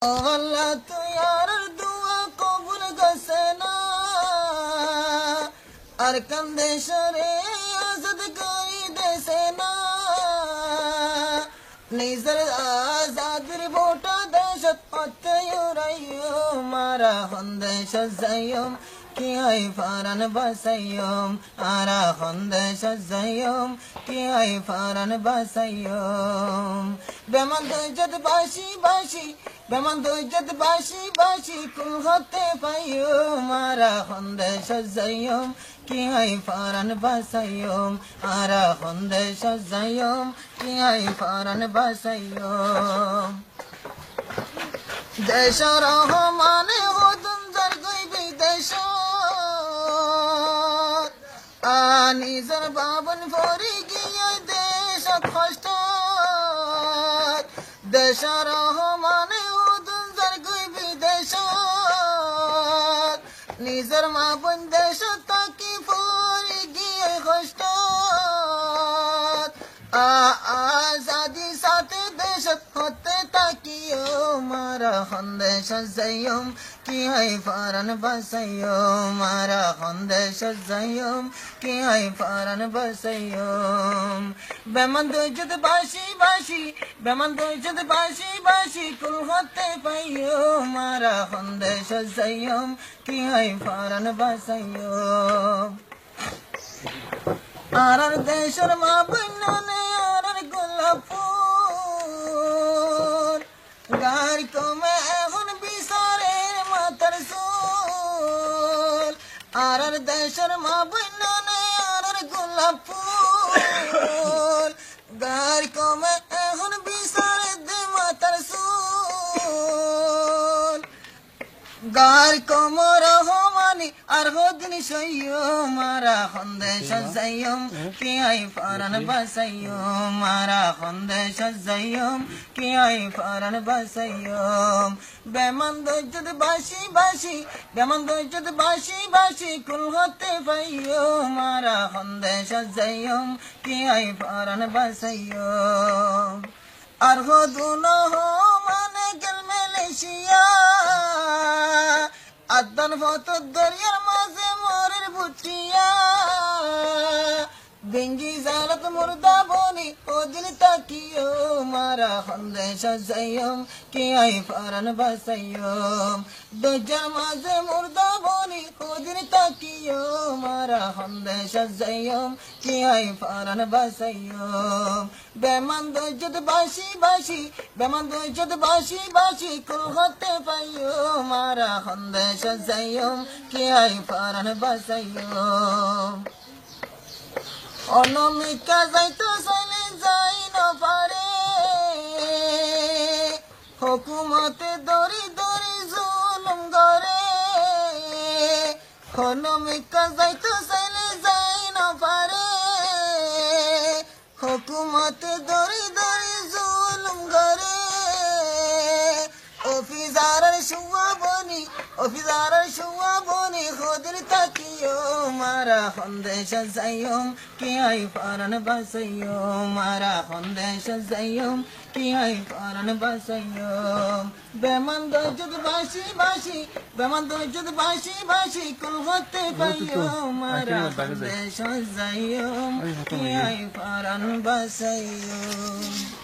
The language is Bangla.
আল্লাহ তুই আর দুয়া কবুল গেছে না আর কান্দে সরে আজাদ করি দেশে না নিজের আজাদের বোটা দেশত অত্যয়ুরাইও মারা হন্দেশ যাইম কি আই ফারান বাসাইম আরা হন্দেশ যাইম কি আই ফারান বাসাইম বেমান দইজত বাসি বাসি বেমান দইজত বাসি বাসি কুল হতে পাইও মারা হন্দেশ যাইম কি আই ফারান বাসাইম আরা হন্দেশ যাইম কি আই ফারান বাসাইম দেশ রহমানে হদুম যার গই বিদেশ নিজের বাবন ভরি গিয়ে দেশ কষ্ট দেশ রহমানে হদুম যার গই বিদেশ নিজের মা বোন দেশ তাকি ভরি গিয়ে কষ্ট আজাদি সাথে দেশ হতে তাকিও মারা হন্দেশ যাইম কি আই ফারান বাসাইম মারা হন্দেশ যাইম কি আই ফারান বাসাইম বেমান দইজত বাসি বাসি বেমান দইজত বাসি বাসি কুল হতে পাইও মারা হন্দেশ যাইম কি আই ফারান বাসাইম আর দেশের মা বন্যনে আর গোলাপুর গাড়ি কমে এখন বিচারের মাথার চুল আর দেশের মা বন্যনে আর গোলাপুর গাড়ি কমে এখন বিচারের দে মাথার চুল গাড়ি কমর হমানি আর হদিন সইও মারা হন্দেশ যাইম কি আই ফারান বাসাইম মারা হন্দেশ যাইম কি আই ফারান বাসাইম বেমান দইজত বাসি বাসি বেমান দইজত বাসি বাসি কুল হতে পাইও মারা হন্দেশ যাইম কি আই ফারান বাসাইম আর হদুন মানে গেল মালয়েশিয়া আদান ফত দরিয়ার মাঝে মরের ভুটিয়া বেঞ্জি জালত মুর্দা বনি ওদিন তাকিও মারা হন্দেশ যাইম কি আই ফারান বাসাইম দরজার মাঝে মুর্দা বনি ওদিন তাকিও মারা হন্দেশ যাইম কি আই ফারান বাসাইম বেমান দইজত বাসি বাসি বেমান দইজত বাসি বাসি কুল হতে পাইও মারা হন্দেশ যাইম কি আই ফারান বাসাইম অনমিকা যাইতো চলে যাই নপারে হুকুমতে দরি দরি জুলুম করে অনমিকা যাইতো চলে যাই নপারে হুকুমতে দরি দরি জুলুম করে অফিসারের শুয়া বনি খোদের তাকিও মারা হন্দেশ যাইম কি আই ফারান বাসাইম মারা হন্দেশ যাইম কি আই ফারান বাসাইম বেমান দইজত বাসি বাসি বেমান দইজত বাসি বাসি কুল হতে পাইও মারা হন্দেশ যাইম কি আই ফারান বাসাইম